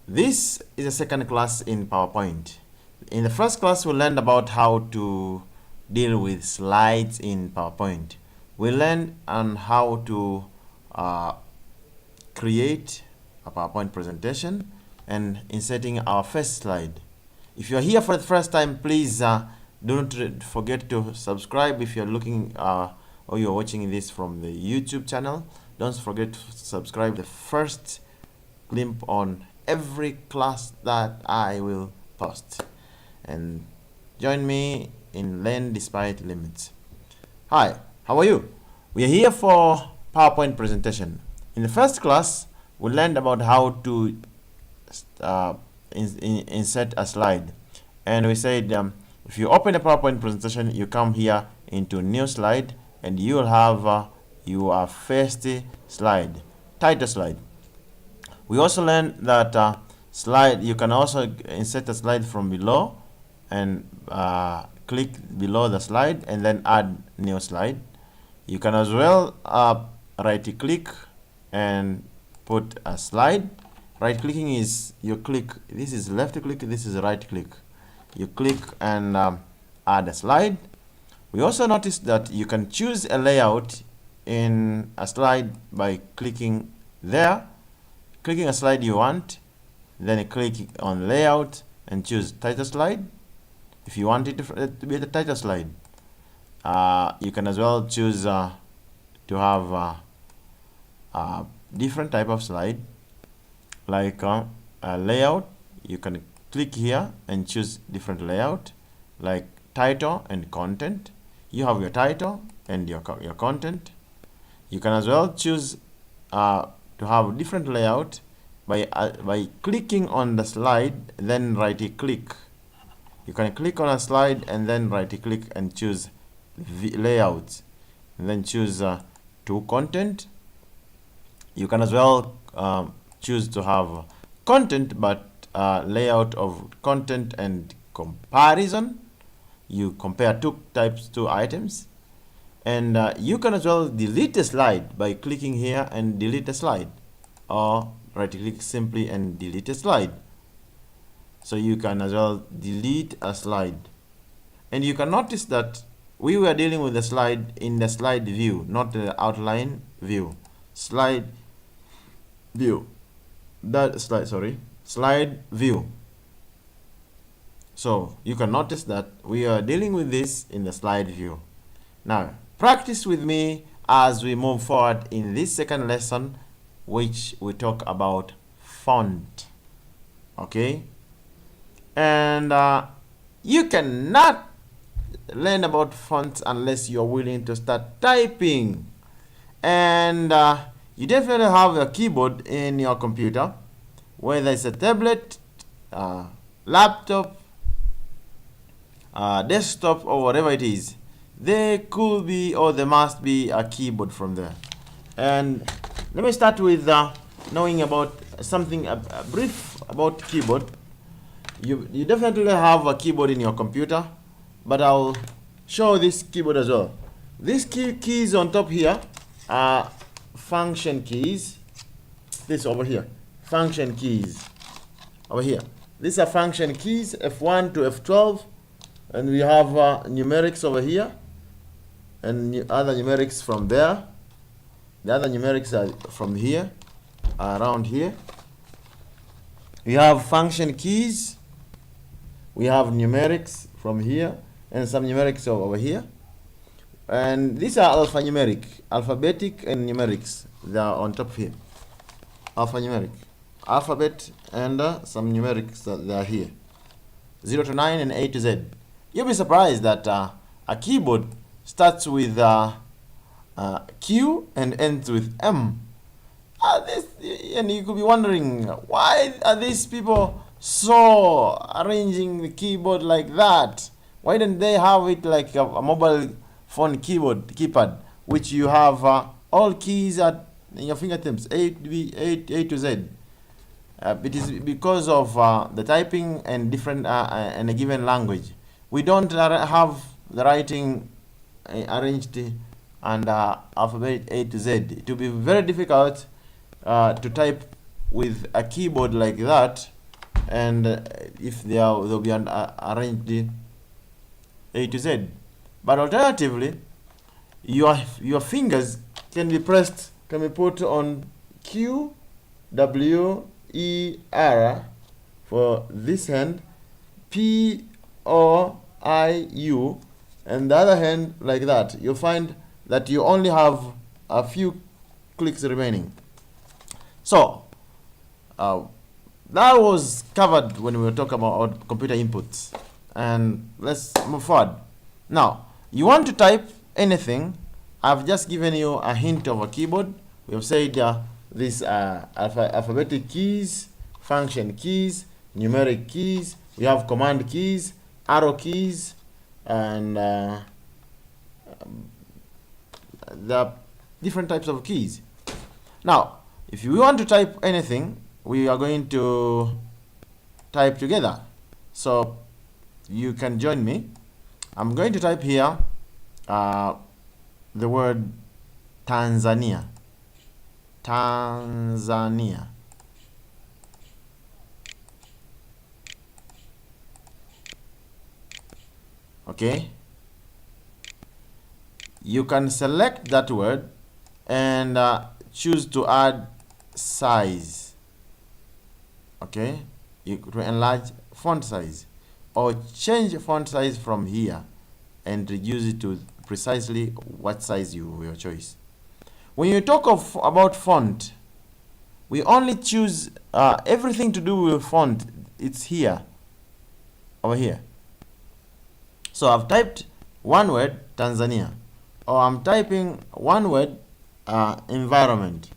This is a second class in PowerPoint. In the first class, we learned about how to deal with slides in PowerPoint. We learned on how to create a PowerPoint presentation and inserting our first slide. If you're here for the first time, please don't forget to subscribe. If you're looking or you're watching this from the YouTube channel, don't forget to subscribe. The first glimpse on every class that I will post, and join me in Learn Despite Limits. Hi, how are you? We are here for PowerPoint presentation. In the first class, we learned about how to insert a slide, and we said if you open a PowerPoint presentation, you come here into new slide, and you will have your first slide, title slide. We also learned that slide, you can also insert a slide from below and click below the slide and then add new slide. You can as well right click and put a slide. Right clicking is you click, this is left click, this is right click. You click and add a slide. We also noticed that you can choose a layout in a slide by clicking there, clicking a slide you want, then click on layout and choose title slide. If you want it to be the title slide, you can as well choose to have a different type of slide, like a layout. You can click here and choose different layout, like title and content. You have your title and your content. You can as well choose to have different layout by clicking on the slide, then right click. You can click on a slide and then right click and choose layout, and then choose to content. You can as well choose to have content but layout of content and comparison. You compare two items. And you can as well delete a slide by clicking here and delete a slide, or right click simply and delete a slide. So you can as well delete a slide. And you can notice that we were dealing with the slide in the slide view, not the outline view. Slide view. Slide view. So you can notice that we are dealing with this in the slide view. Now, practice with me as we move forward in this second lesson, which we talk about font. Okay? And you cannot learn about fonts unless you're willing to start typing. And you definitely have a keyboard in your computer, whether it's a tablet, laptop, desktop, or whatever it is. There could be, or there must be, a keyboard from there. And let me start with knowing about something a brief about keyboard. You definitely have a keyboard in your computer, but I'll show this keyboard as well. These keys on top here are function keys. This over here, function keys over here. These are function keys, F1 to F12, and we have numerics over here, and other numerics from there. The other numerics are from here, around here. We have function keys. We have numerics from here, and some numerics over here. And these are alphanumeric, alphabetic and numerics. They are on top here. Alphanumeric, alphabet, and some numerics that they are here. 0 to 9 and A to Z. You'll be surprised that a keyboard starts with Q and ends with M. And you could be wondering, why are these people so arranging the keyboard like that? Why don't they have it like a mobile phone keypad, which you have all keys at your fingertips, A to Z? It is because of the typing and different in a given language. We don't have the writing arranged and alphabet A to Z. It will be very difficult to type with a keyboard like that and if they'll be arranged A to Z. But alternatively, your fingers can be put on Q, W, E, R for this hand, P, O, I, U, and the other hand like that. You'll find that you only have a few clicks remaining. So that was covered when we were talking about computer inputs, and let's move forward. Now you want to type anything. I've just given you a hint of a keyboard. We have said these alphabetic keys, function keys, numeric keys. We have command keys, arrow keys, and the different types of keys. Now, if you want to type anything, we are going to type together. So you can join me. I'm going to type here the word Tanzania. Tanzania. Okay. You can select that word and choose to add size. Okay, you to enlarge font size, or change font size from here and reduce it to precisely what size your choice. When you talk about font, we only choose everything to do with font. It's here, over here. So I've typed one word, Tanzania, or I'm typing one word, environment.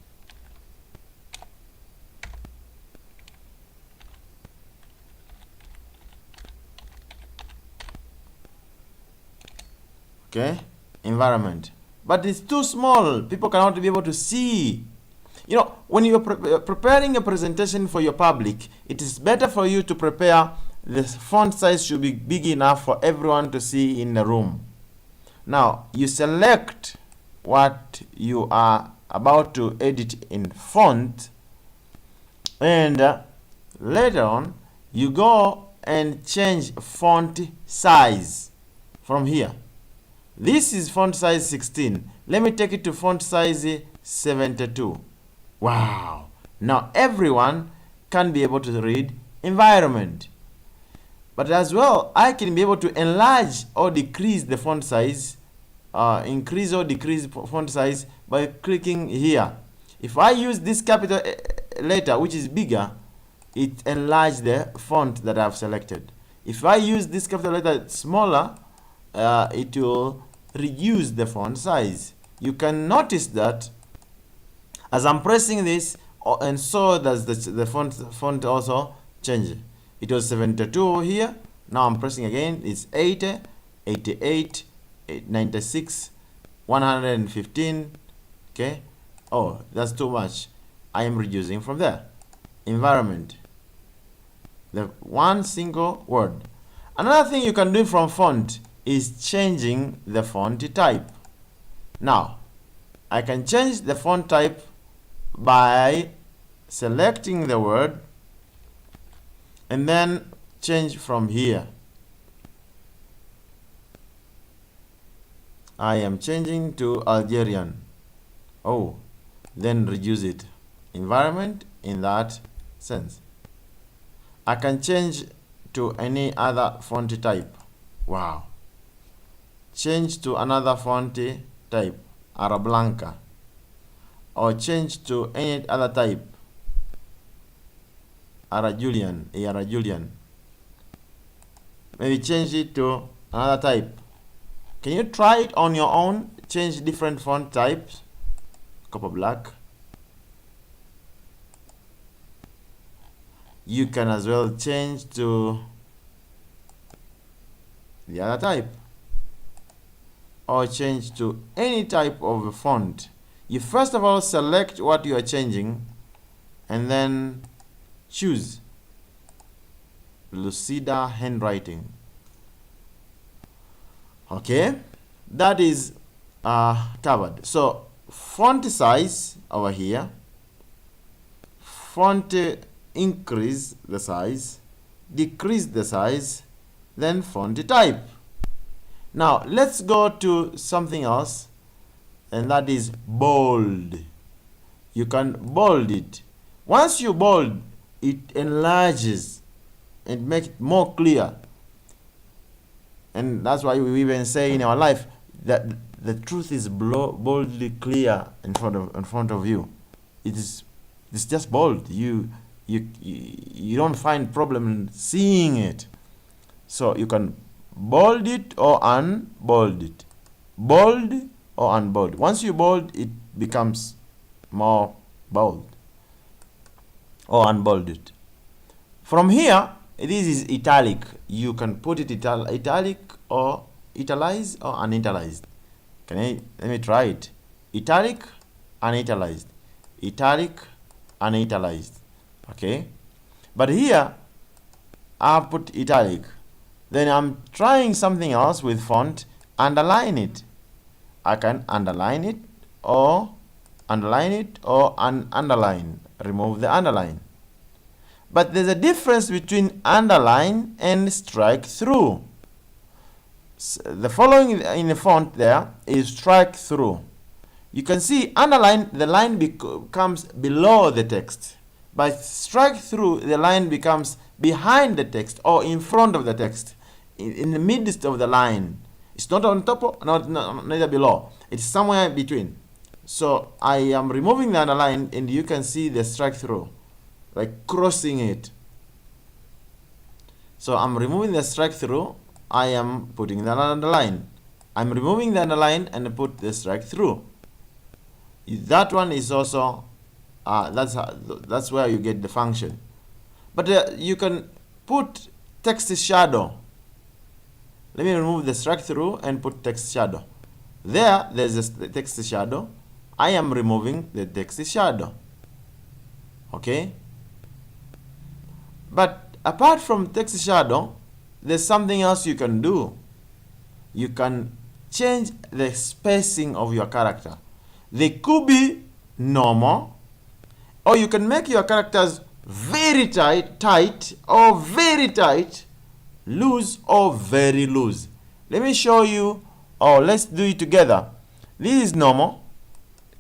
Okay, environment, but it's too small. People cannot be able to see. You know, when you're preparing a presentation for your public, it is better for you to prepare the font size should be big enough for everyone to see in the room. Now you select what you are about to edit in font, and later on you go and change font size from here. This is font size 16. Let me take it to font size 72. Wow! Now everyone can be able to read environment. But as well, I can be able to enlarge or decrease the font size, increase or decrease font size by clicking here. If I use this capital letter, which is bigger, it enlarges the font that I've selected. If I use this capital letter smaller, it will reduce the font size. You can notice that as I'm pressing this, and so does the font also change. It was 72 here. Now I'm pressing again. It's 80, 88, 96, 115. Okay. Oh, that's too much. I am reducing from there. Environment. The one single word. Another thing you can do from font is changing the font type. Now, I can change the font type by selecting the word and then change from here. I am changing to Algerian. Oh, then reduce it. Environment in that sense. I can change to any other font type. Wow. Change to another font type, Arablanca, or change to any other type, Arajulian. Maybe change it to another type. Can you try it on your own? Change different font types. Copper black. You can as well change to the other type, or change to any type of font. You first of all select what you are changing and then choose Lucida handwriting. Okay, that is covered. So font size over here, font increase the size, decrease the size, then font type. Now let's go to something else, and that is bold. You can bold it. Once you bold, it enlarges and make it more clear. And that's why we even say in our life that the truth is boldly clear in front of you. It's just bold. You don't find problem in seeing it. So you can bold it or unbold it. Bold or unbold. Once you bold, it becomes more bold, or unbold it. From here, this is italic. You can put it italic or italicized or unitalicized. Let me try it. Italic, unitalicized. Italic, unitalicized. Okay. But here, I put italic. Then I'm trying something else with font. Underline it. I can underline it or underline. Remove the underline. But there's a difference between underline and strike through. The following in the font there is strike through. You can see underline, the line becomes below the text. By strike through, the line becomes behind the text or in front of the text, in the midst of the line. It's not on top, neither below. It's somewhere between. So I am removing the underline, and you can see the strike through, like crossing it. So I'm removing the strike through. I am putting the underline. I'm removing the underline and put the strike through. That one is also that's where you get the function. But you can put text shadow. Let me remove the strike through and put text shadow. There's a text shadow. I am removing the text shadow. Okay. But apart from text shadow, there's something else you can do. You can change the spacing of your character. They could be normal, or you can make your characters very tight, or very tight, loose, or very loose. Let me show you, or let's do it together. This is normal.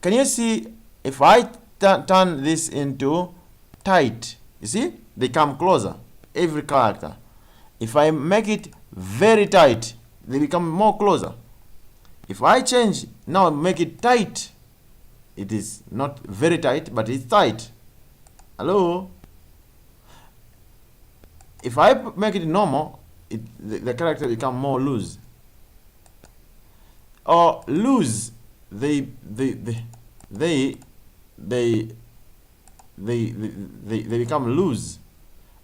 Can you see if I turn this into tight? You see, they come closer, every character. If I make it very tight, they become more closer. If I change, now make it tight, it is not very tight, but it's tight. Hello? If I make it normal, the character become more loose. Or loose, they become loose.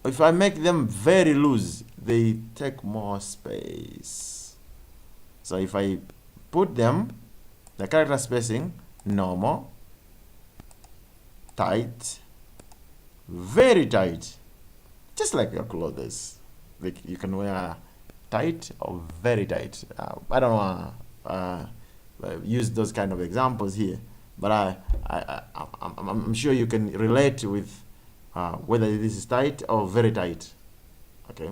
If I make them very loose, they take more space. So if I put them, the character spacing, normal, tight, very tight, just like your clothes. Like you can wear tight or very tight. I don't want to use those kind of examples here, but I'm sure you can relate with whether this is tight or very tight. Okay.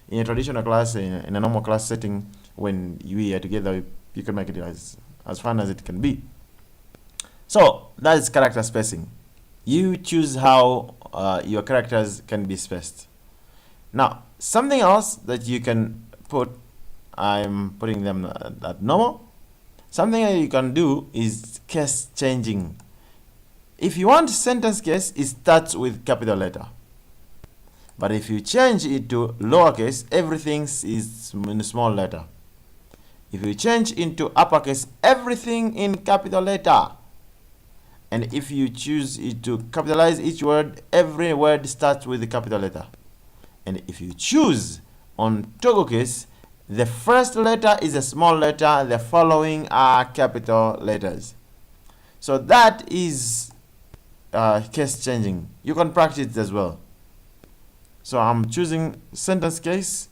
In a traditional class, in a normal class setting, when you are together, you can make it as fun as it can be. So that is character spacing. You choose how your characters can be spaced. Now, something else that you can put, I'm putting them at normal. Something that you can do is case changing. If you want sentence case, it starts with capital letter. But if you change it to lowercase, everything is in small letter. If you change into uppercase, everything in capital letter. And if you choose it to capitalize each word, every word starts with the capital letter. And if you choose on toggle case, the first letter is a small letter, the following are capital letters. So that is case changing. You can practice it as well. So I'm choosing sentence case.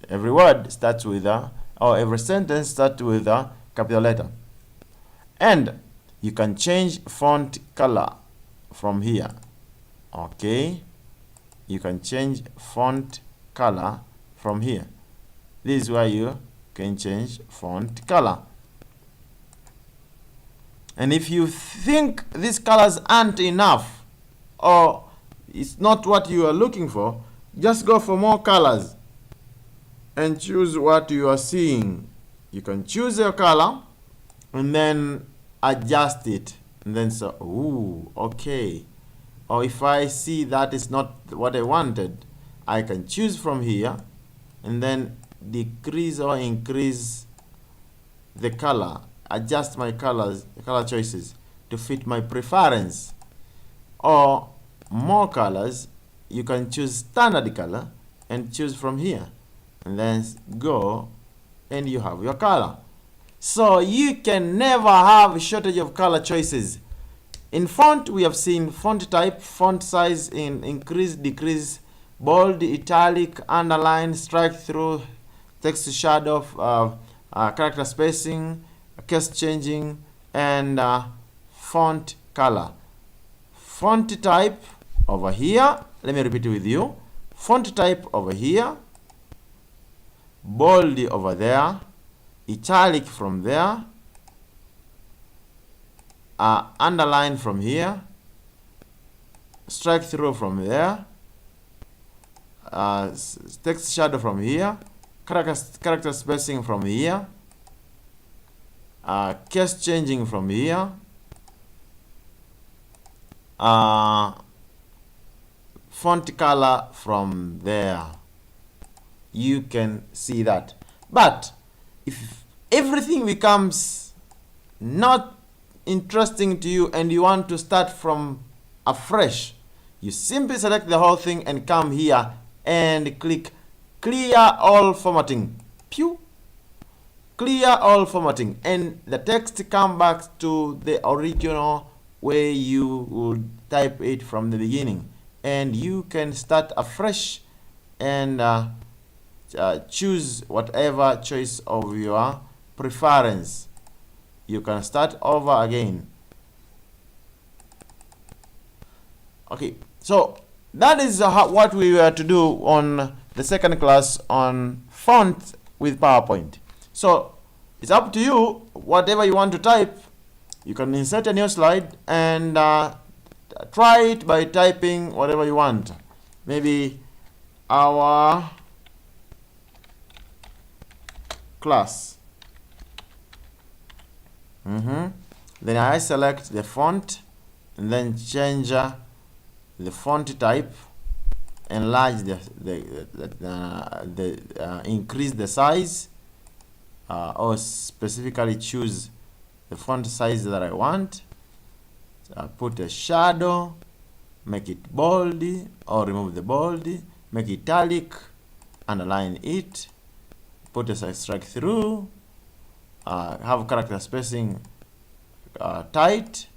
Every word starts with or every sentence starts with a capital letter. And you can change font color from here. Okay. you can change font color from here. This is where you can change font color. And if you think these colors aren't enough or it's not what you are looking for, just go for more colors and choose what you are seeing. You can choose your color and then adjust it, and then so, ooh, okay. Or if I see that is not what I wanted, I can choose from here and then decrease or increase the color, adjust my color choices to fit my preference. Or more colors, you can choose standard color and choose from here, and then go and you have your color. So you can never have a shortage of color choices. In font, we have seen font type, font size, in increase, decrease, bold, italic, underline, strike through, text shadow, character spacing, case changing, and font color. Font type over here, let me repeat it with you. Font type over here, bold over there, italic from there, underline from here, strike through from there, text shadow from here, character spacing from here, case changing from here, font color from there. You can see that. But if everything becomes not interesting to you and you want to start from afresh, you simply select the whole thing and come here and click clear all formatting. Pew! Clear all formatting, and the text come back to the original way you would type it from the beginning, and you can start afresh and choose whatever choice of your preference. You can start over again. Okay, so that is what we were to do on the second class on font with PowerPoint. So it's up to you. Whatever you want to type, you can insert a new slide and try it by typing whatever you want. Maybe our class. Then I select the font and then change the font type, enlarge increase the size, or specifically choose the font size that I want. Put a shadow, make it bold or remove the bold, make it italic, underline it, put a strike through, have character spacing tight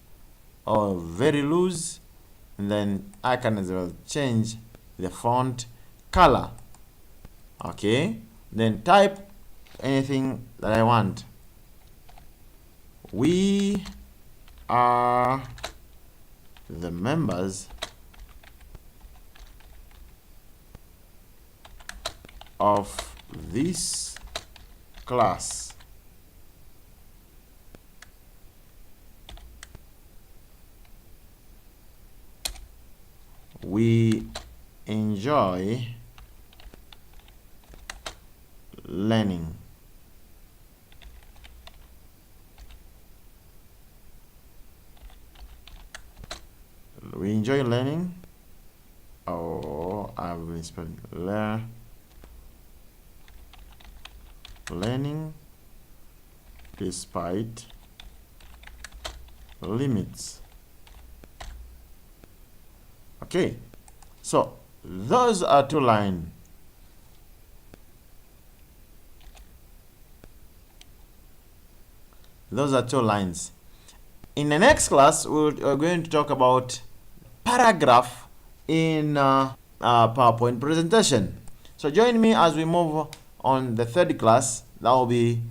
or very loose, and then I can as well change the font color. Okay, then type anything that I want. We are the members of this class. We enjoy learning. We enjoy learning. Oh, I've been spelling learning despite limits. Okay, so those are two lines. Those are two lines. In the next class, we're going to talk about paragraph in PowerPoint presentation. So join me as we move on the third class. That will be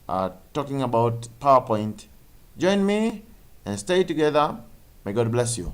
talking about PowerPoint. Join me and stay together. May God bless you.